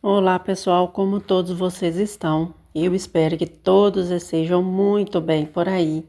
Olá pessoal, como todos vocês estão? Eu espero que todos estejam muito bem por aí.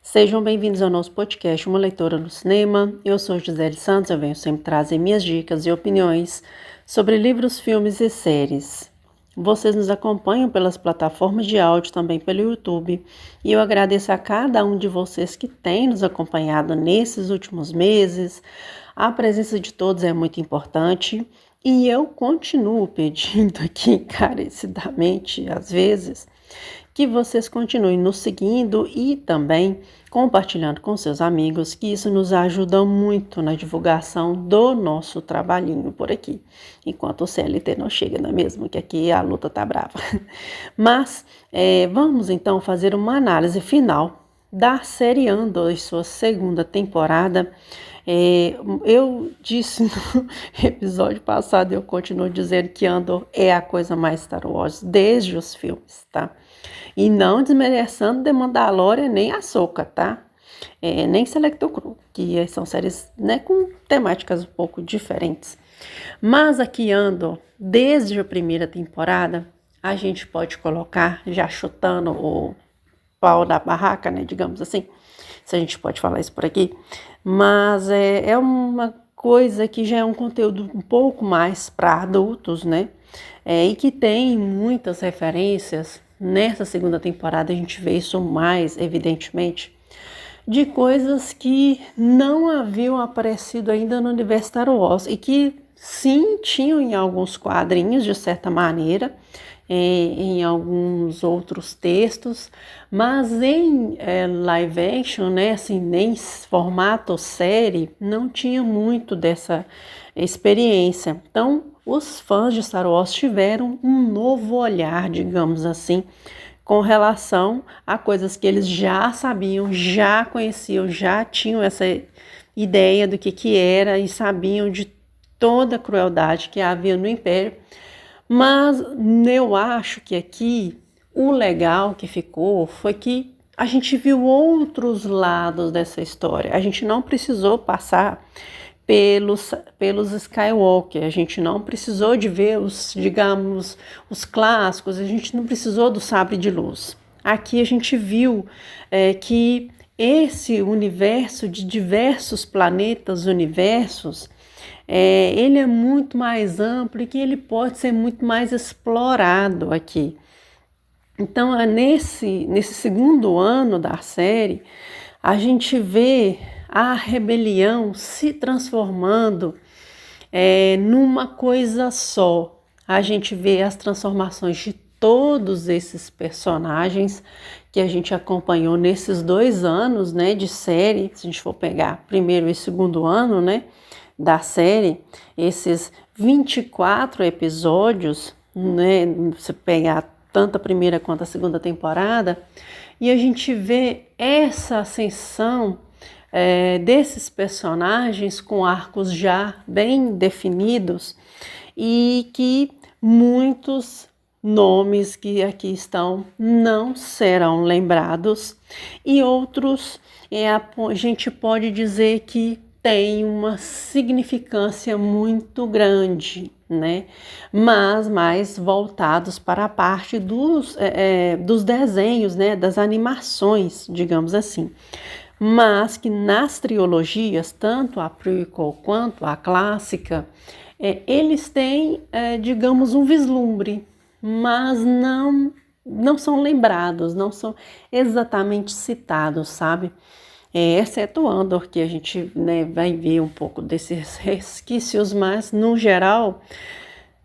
Sejam bem-vindos ao nosso podcast Uma Leitora no Cinema. Eu sou Gisele Santos, eu venho sempre trazer minhas dicas e opiniões sobre livros, filmes e séries. Vocês nos acompanham pelas plataformas de áudio, também pelo YouTube, e eu agradeço a cada um de vocês que tem nos acompanhado nesses últimos meses. A presença de todos é muito importante. E eu continuo pedindo aqui encarecidamente, às vezes, que vocês continuem nos seguindo e também compartilhando com seus amigos, que isso nos ajuda muito na divulgação do nosso trabalhinho por aqui. Enquanto o CLT não chega, não é mesmo? Que aqui a luta tá brava. Mas vamos então fazer uma análise final da série Andor e sua segunda temporada. Eu disse no episódio passado, eu continuo dizendo que Andor é a coisa mais Star Wars desde os filmes, tá? E não desmerecendo The Mandalorian nem Ahsoka, tá? Nem Selecto Cru, que são séries, né, com temáticas um pouco diferentes. Mas aqui Andor, desde a primeira temporada, a gente pode colocar, já chutando o pau da barraca, né, digamos assim, se a gente pode falar isso por aqui, mas é uma coisa que já é um conteúdo um pouco mais para adultos, né, e que tem muitas referências. Nessa segunda temporada a gente vê isso mais evidentemente, de coisas que não haviam aparecido ainda no universo Star Wars e que sim tinham em alguns quadrinhos de certa maneira, em alguns outros textos, mas em live action, né, assim, nem formato série, não tinha muito dessa experiência. Então, os fãs de Star Wars tiveram um novo olhar, digamos assim, com relação a coisas que eles já sabiam, já conheciam, já tinham essa ideia do que era e sabiam de toda a crueldade que havia no Império. Mas eu acho que aqui o legal que ficou foi que a gente viu outros lados dessa história. A gente não precisou passar pelos Skywalker, a gente não precisou de ver digamos, os clássicos, a gente não precisou do sabre de luz. Aqui a gente viu que esse universo de diversos planetas, universos, ele é muito mais amplo e que ele pode ser muito mais explorado aqui. Então, nesse segundo ano da série, a gente vê a rebelião se transformando numa coisa só. A gente vê as transformações de todos esses personagens que a gente acompanhou nesses 2 anos, né, de série. Se a gente for pegar primeiro e segundo ano, né, da série, esses 24 episódios, né, você pegar tanto a primeira quanto a segunda temporada, e a gente vê essa ascensão desses personagens com arcos já bem definidos e que muitos nomes que aqui estão não serão lembrados e outros a gente pode dizer que tem uma significância muito grande, né? Mas mais voltados para a parte dos desenhos, né? Das animações, digamos assim. Mas que nas trilogias, tanto a prequel quanto a clássica, eles têm, digamos, um vislumbre, mas não são lembrados, não são exatamente citados, sabe? Exceto Andor, que a gente, né, vai ver um pouco desses resquícios, mas no geral,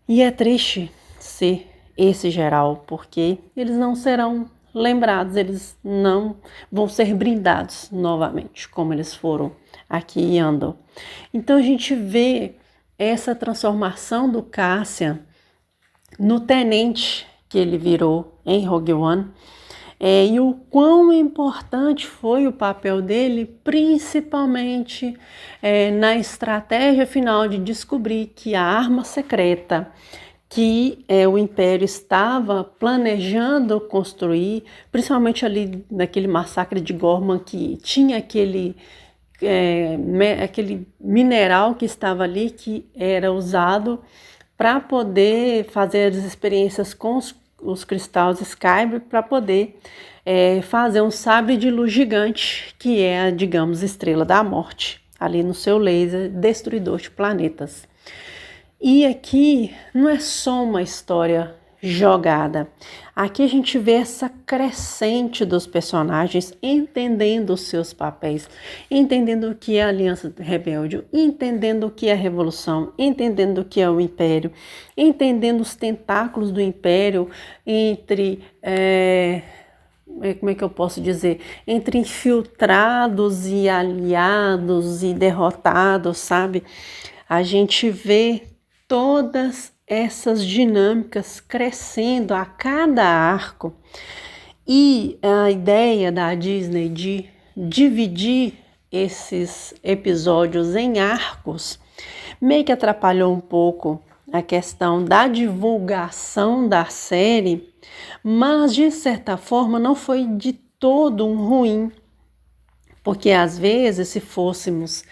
e é triste ser esse geral, porque eles não serão lembrados, eles não vão ser brindados novamente, como eles foram aqui em Andor. Então a gente vê essa transformação do Cassian no tenente que ele virou em Rogue One, e o quão importante foi o papel dele, principalmente na estratégia final de descobrir que a arma secreta que o Império estava planejando construir, principalmente ali naquele massacre de Gorman, que tinha aquele mineral que estava ali, que era usado para poder fazer as experiências com os cristais Skyber, para poder fazer um sabre de luz gigante, que é a, digamos, estrela da morte, ali no seu laser destruidor de planetas. E aqui não é só uma história jogada. Aqui a gente vê essa crescente dos personagens entendendo os seus papéis, entendendo o que é a Aliança Rebelde, entendendo o que é a Revolução, entendendo o que é o Império, entendendo os tentáculos do Império entre... como é que eu posso dizer? Entre infiltrados e aliados e derrotados, sabe? A gente vê todas essas dinâmicas crescendo a cada arco, e a ideia da Disney de dividir esses episódios em arcos meio que atrapalhou um pouco a questão da divulgação da série, mas de certa forma não foi de todo um ruim, porque às vezes se fôssemos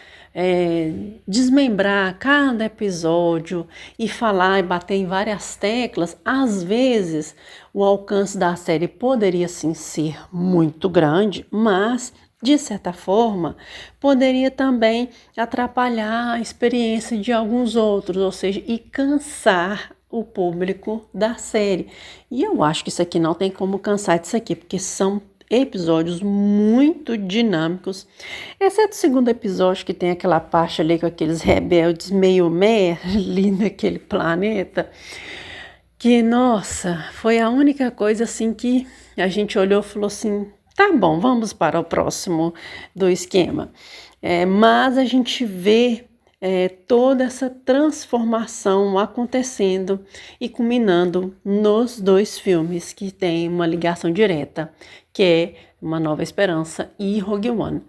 desmembrar cada episódio e falar e bater em várias teclas, às vezes o alcance da série poderia sim ser muito grande, mas de certa forma poderia também atrapalhar a experiência de alguns outros, ou seja, e cansar o público da série. E eu acho que isso aqui não tem como cansar disso aqui, porque são episódios muito dinâmicos, exceto o segundo episódio, que tem aquela parte ali com aqueles rebeldes meio ali naquele planeta, que, nossa, foi a única coisa assim que a gente olhou e falou assim, tá bom, vamos para o próximo do esquema. Mas a gente vê toda essa transformação acontecendo e culminando nos dois filmes que têm uma ligação direta, que é Uma Nova Esperança e Rogue One.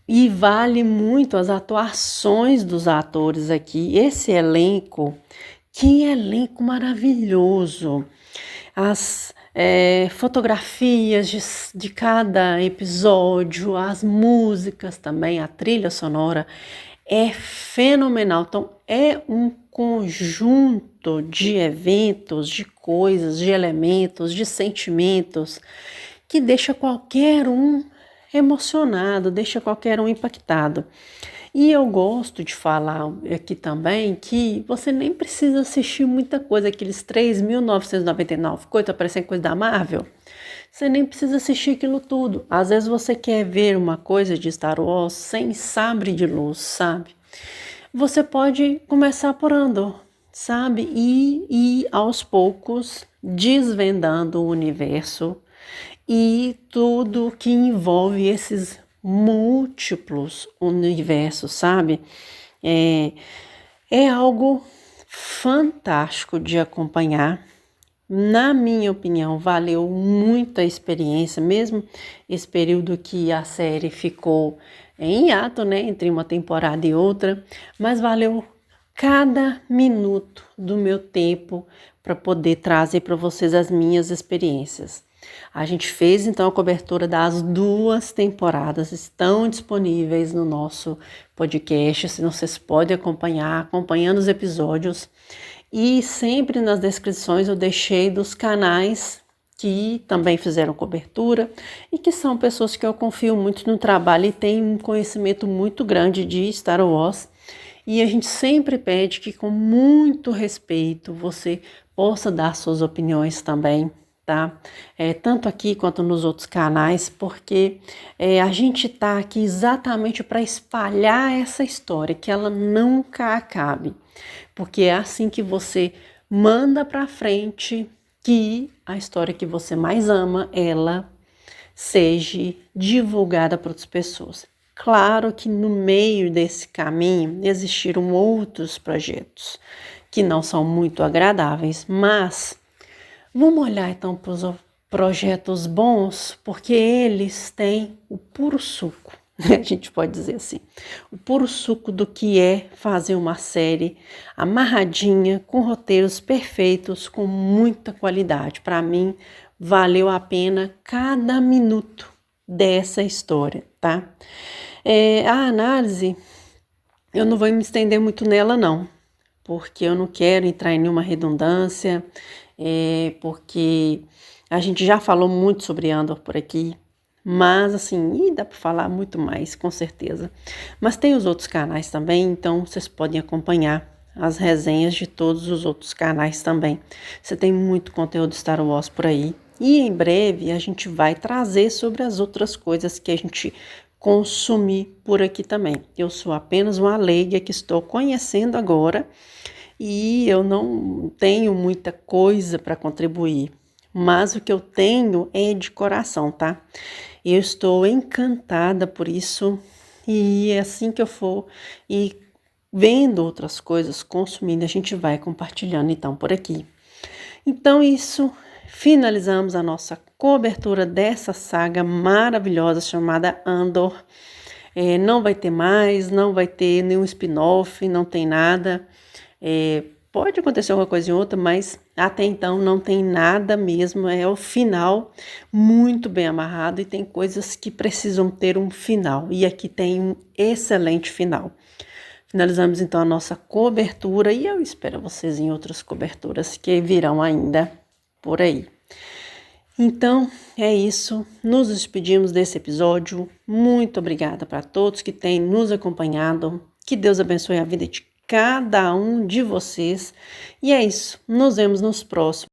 E vale muito as atuações dos atores aqui, esse elenco, que elenco maravilhoso. As fotografias de cada episódio, as músicas também, a trilha sonora é fenomenal. Então é um conjunto de eventos, de coisas, de elementos, de sentimentos que deixa qualquer um emocionado, deixa qualquer um impactado. E eu gosto de falar aqui também que você nem precisa assistir muita coisa, aqueles 3.999 coisa, parecendo coisa da Marvel. Você nem precisa assistir aquilo tudo. Às vezes você quer ver uma coisa de Star Wars sem sabre de luz, sabe? Você pode começar por Andor, sabe? E aos poucos desvendando o universo e tudo que envolve esses múltiplos universos, sabe? É algo fantástico de acompanhar. Na minha opinião, valeu muito a experiência, mesmo esse período que a série ficou em hiato, né, entre uma temporada e outra, mas valeu cada minuto do meu tempo para poder trazer para vocês as minhas experiências. A gente fez então a cobertura das 2 temporadas, estão disponíveis no nosso podcast, se vocês podem acompanhando os episódios. E sempre nas descrições eu deixei dos canais que também fizeram cobertura e que são pessoas que eu confio muito no trabalho e têm um conhecimento muito grande de Star Wars. E a gente sempre pede que, com muito respeito, você possa dar suas opiniões também, tá? Tanto aqui quanto nos outros canais, porque a gente tá aqui exatamente para espalhar essa história, que ela nunca acabe. Porque é assim que você manda para frente que a história que você mais ama, ela seja divulgada para outras pessoas. Claro que no meio desse caminho existiram outros projetos que não são muito agradáveis, mas vamos olhar então para os projetos bons, porque eles têm o puro suco, a gente pode dizer assim, o puro suco do que é fazer uma série amarradinha, com roteiros perfeitos, com muita qualidade. Para mim, valeu a pena cada minuto dessa história, tá? A análise, eu não vou me estender muito nela não, porque eu não quero entrar em nenhuma redundância, porque a gente já falou muito sobre Andor por aqui, mas assim, dá para falar muito mais, com certeza. Mas tem os outros canais também, então vocês podem acompanhar as resenhas de todos os outros canais também. Você tem muito conteúdo Star Wars por aí. E em breve a gente vai trazer sobre as outras coisas que a gente consumir por aqui também. Eu sou apenas uma leiga que estou conhecendo agora e eu não tenho muita coisa para contribuir, mas o que eu tenho é de coração, tá? Eu estou encantada por isso e é assim que eu for e vendo outras coisas, consumindo, a gente vai compartilhando então por aqui. Então isso, finalizamos a nossa cobertura dessa saga maravilhosa chamada Andor. Não vai ter mais, não vai ter nenhum spin-off, não tem nada. Pode acontecer alguma coisa em outra, mas até então não tem nada mesmo. É o final muito bem amarrado e tem coisas que precisam ter um final. E aqui tem um excelente final. Finalizamos então a nossa cobertura e eu espero vocês em outras coberturas que virão ainda por aí. Então, é isso. Nos despedimos desse episódio. Muito obrigada para todos que têm nos acompanhado. Que Deus abençoe a vida de cada um de vocês. E é isso. Nos vemos nos próximos.